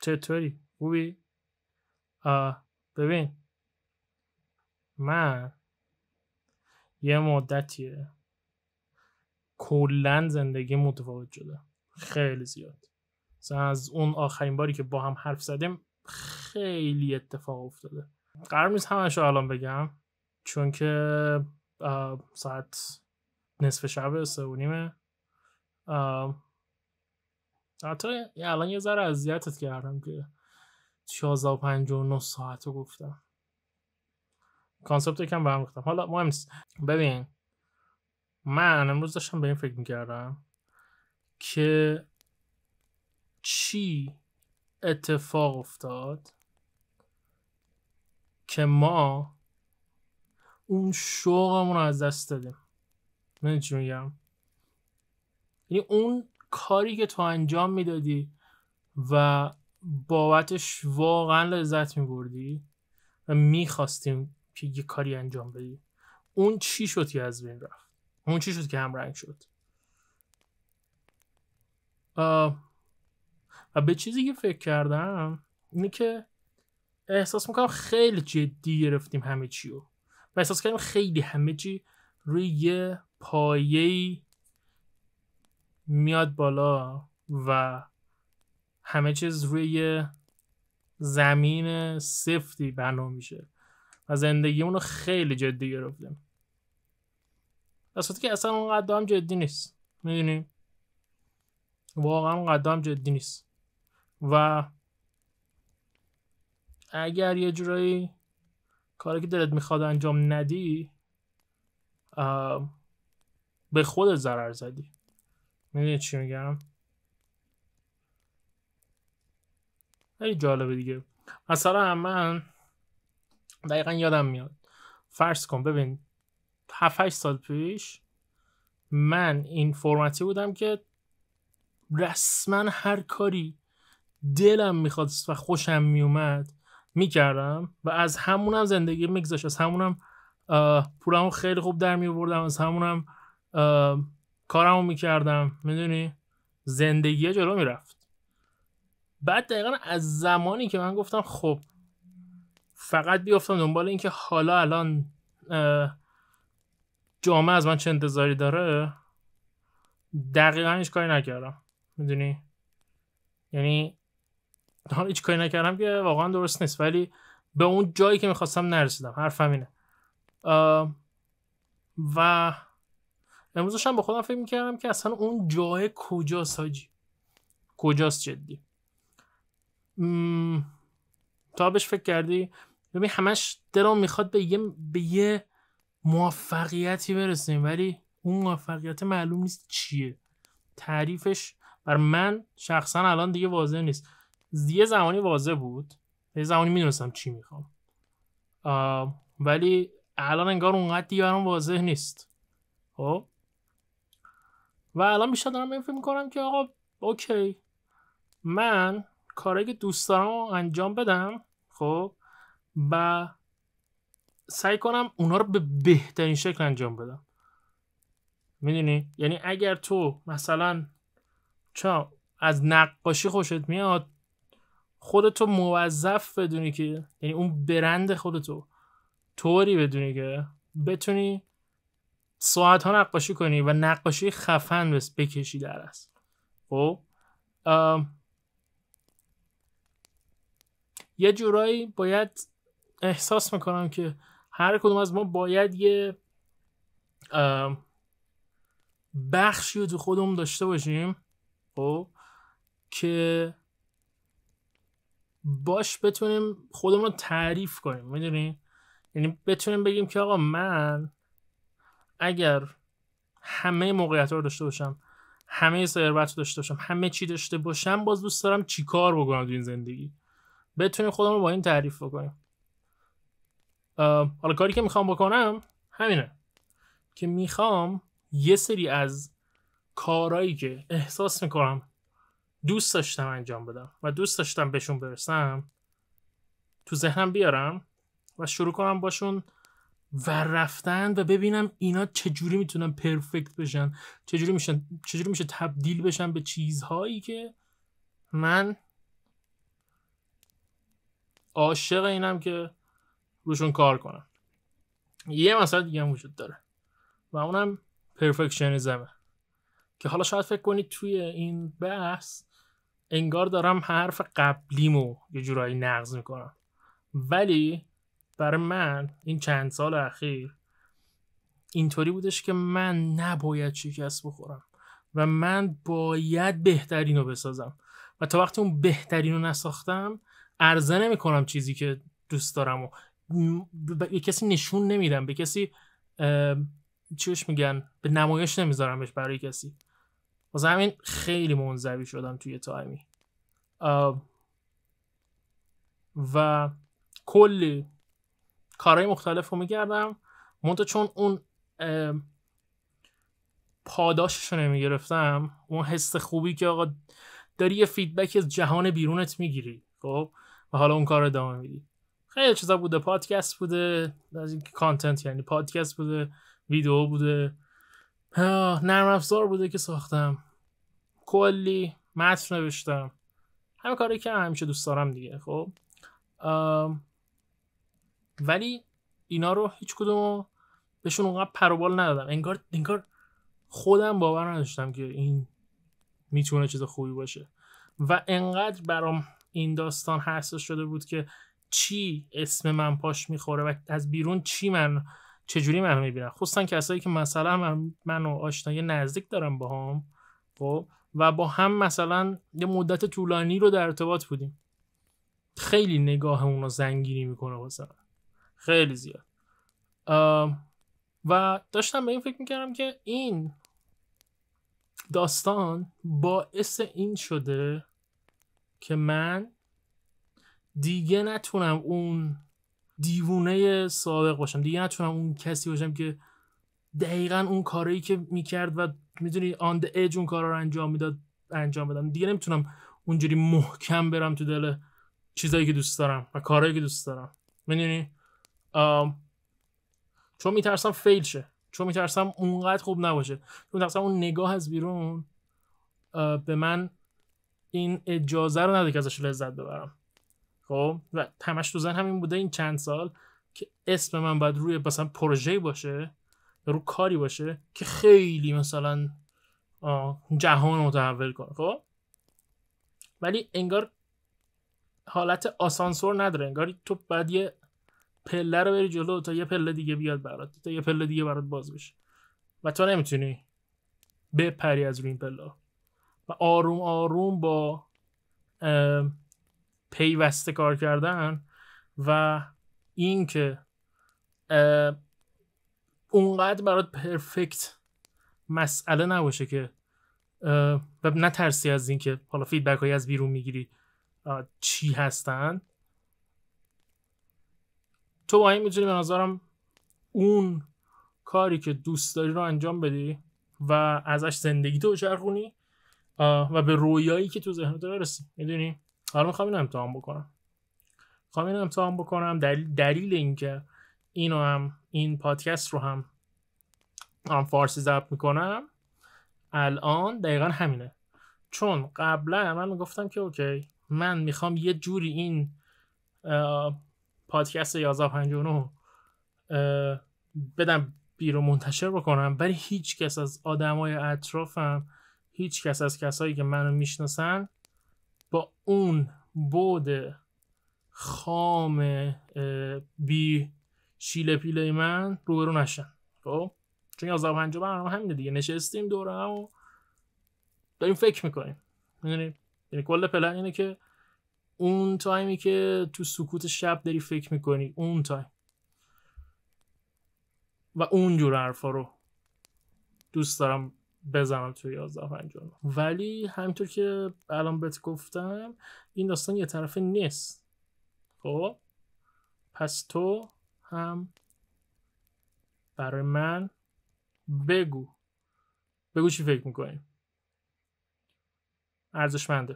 چطوری؟ خوبی؟ ببین من یه مدتیه کلن زندگی متفاوت شده، خیلی زیاد. مثلا از اون آخرین باری که با هم حرف زدیم خیلی اتفاق افتاده. قرار نیست همشو الان بگم چون که ساعت نصف شب 3:30. حتی الان یه ذره اذیتت کردم که 11:59 ساعت رو گفتم. کانسپت یکم برام ریختم. حالا مهم نیست. ببین من امروز داشتم به این فکر میکردم که چی اتفاق افتاد که ما اون شوقمون رو از دست دادیم. من چی میگم؟ یعنی اون کاری که تو انجام میدادی و بابتش واقعا لذت میبردی و میخواستیم که یه کاری انجام بدی، اون چی شد که از بین رفت؟ اون چی شد که همرنگ شد؟ و به چیزی که فکر کردم اینه که احساس میکنم خیلی جدی گرفتیم همه چی رو و احساس کردیم خیلی همه چی روی یه پایه‌ای میاد بالا و همه چیز روی یه زمین سفتی بنا میشه و زندگیمون رو خیلی جدی گرفتیم، در صورتی که اصلا اونقدر هم جدی نیست. میدونی؟ واقعا اونقدر هم جدی نیست و اگر یه جورایی کاری که دلت میخواد انجام ندی به خودت ضرر زدی. میدونی چی میگم؟ خیلی جالبه دیگه. مثلا من دقیقا یادم میاد، فرض کن ببین 7-8 سال پیش من این فرمتی بودم که رسما هر کاری دلم میخواست و خوشم میومد میکردم و از همونم زندگی میگذاشت، از همونم پولمو خیلی خوب در میوردم، از همونم کارمو میکردم. میدونی؟ زندگی جلو میرفت. بعد دقیقا از زمانی که من گفتم خب فقط بیافتم دنبال این که حالا الان جامعه از من چه انتظاری داره، دقیقا هیچ کاری نکردم. میدونی؟ یعنی حالا هیچ کاری نکردم که واقعا درست نیست، ولی به اون جایی که میخواستم نرسیدم. حرفم اینه. و امروز داشتم با خودم فکر میکردم که اصلا اون جای کجاست حاجی؟ کجاست جدی؟ تا بهش فکر کردی؟ ببین همش دلم میخواد به یه موفقیتی برسیم، ولی اون موفقیت معلوم نیست چیه. تعریفش بر من شخصا الان دیگه واضح نیست. یه زمانی واضح بود، یه زمانی میدونستم چی میخوام، ولی الان انگار اونقدر دیگه برام واضح نیست. خب و الان بیشتر دارم این فکر میکنم که آقا اوکی، من کاری که دوست دارم انجام بدم، خب و سعی کنم اونا رو به بهترین شکل انجام بدم. میدونی؟ یعنی اگر تو مثلا چرا از نقاشی خوشت میاد، خودتو موظف بدونی که، یعنی اون برند خودتو طوری بدونی که بتونی ساعت‌ها نقاشی کنی و نقاشی خفن بس بکشی در اصل. خب یه جورایی باید احساس میکنم که هر کدوم از ما باید یه بخشی رو تو خودمون داشته باشیم، خب که باش بتونیم خودمون رو تعریف کنیم. میدونی؟ یعنی بتونیم بگیم که آقا من اگر همه موقعیت رو داشته باشم، همه ثروت رو داشته باشم، همه چی داشته باشم، باز دوست دارم چی کار بکنم تو این زندگی. بتونیم خودمون رو با این تعریف بکنیم. حالا کاری که میخوام بکنم همینه که میخوام یه سری از کارهایی که احساس میکنم دوست داشتم انجام بدم و دوست داشتم بهشون برسم تو ذهنم بیارم و شروع کنم باشون ور رفتن و ببینم اینا چجوری میتونن پرفکت بشن، چجوری میشه تبدیل بشن به چیزهایی که من عاشق اینم که روشون کار کنم. یه مسئله دیگه هم وجود داره و اونم پرفکشنیزمه که حالا شاید فکر کنید توی این بحث انگار دارم حرف قبلیمو یه جورایی نقض میکنم، ولی برای من این چند سال اخیر اینطوری بودش که من نباید شکست بخورم و من باید بهترینو بسازم و تا وقتی اون بهترینو نساختم عرضه نمی کنم چیزی که دوست دارم و به کسی نشون نمیدم، به کسی چیش میگن، به نمایش نمیذارمش برای کسی. واسه همین خیلی منزوی شدم توی تایمی و کلی کارهای مختلف رو میکردم، منتها چون اون پاداشش رو نمیگرفتم، اون حس خوبی که آقا داری یه فیدبک از جهان بیرونت میگیری خب و حالا اون کار رو ادامه میدی. خیلی چیزا بوده، پادکست بوده، از این کانتنت یعنی پادکست بوده، ویدیو بوده، نرم افزار بوده که ساختم، کلی متن نوشتم، همه کاری که همیشه دوست دارم دیگه خب. ولی اینا رو هیچ کدوم بهشون اونقدر پروبال ندادم، انگار خودم باور نداشتم که این میتونه چیز خوبی باشه و انقدر برام این داستان حساس شده بود که چی اسم من پاش میخوره و از بیرون چجوری منو میبینن، خصوصا کسایی که مثلا منو آشنایی نزدیک دارم باهام خب و با هم مثلا یه مدت طولانی رو در ارتباط بودیم. خیلی نگاه اونو زنگینی میکنه واسه من، خیلی زیاد. و داشتم به این فکر میکردم که این داستان باعث این شده که من دیگه نتونم اون دیوونه سابق باشم، دیگه نتونم اون کسی باشم که دقیقاً اون کاری که میکرد و میدونی آن د اج اون کارا رو انجام بدم. دیگه نمیتونم اونجوری محکم برم تو دل چیزایی که دوست دارم و کارهایی که دوست دارم، میدونی، چون میترسم فیل شه، چون میترسم اونقدر خوب نباشه، چون میترسم اون نگاه از بیرون به من این اجازه رو نده که ازش لذت ببرم خب. و همش تو ذهنم این بوده این چند سال که اسم من باید روی مثلا پروژه‌ای باشه یا رو کاری باشه که خیلی مثلا جهان متحول کنه خب. ولی انگار حالت آسانسور نداره، انگار تو باید یه پله رو بری جلو تا یه پله دیگه بیاد برات، تا یه پله دیگه برات باز بشه و تو نمیتونی بپری از روی این پله و آروم آروم با پیوسته کار کردن و این که اونقدر برات پرفکت مسئله نباشه که و نترسی از این که حالا فیدبک هایی از بیرون میگیری چی هستن، تو با این میتونی به نظرم اون کاری که دوست داری رو انجام بدی و ازش زندگی تو بچرخونی و به رویایی که تو ذهنت برسی. میدونی حالا میخوام اینو امتحان بکنم. دلیل این که این پادکست رو هم فارسی ضبط میکنم الان دقیقا همینه، چون قبلا من میگفتم که اوکی من میخوام یه جوری این پادکست 1159 بدم بیرون منتشر بکنم، ولی هیچ کس از آدمای اطرافم، هیچ کس از کسایی که منو میشناسن با اون بعد خام بی شیله پیله من روبرو نشن خب. چون 1150 برنامه همینه دیگه، نشستیم دوره هم و داریم فکر میکنیم، یعنی کل پلن اینه که اون تایمی که تو سکوت شب داری فکر میکنی، اون تایم و اون جور حرفا رو دوست دارم بزنم توی 1159. ولی همینطور که الان بهت گفتم این داستان یه طرفه نیست خب. پس تو هم برای من بگو چی فکر میکنی، ارزشمنده.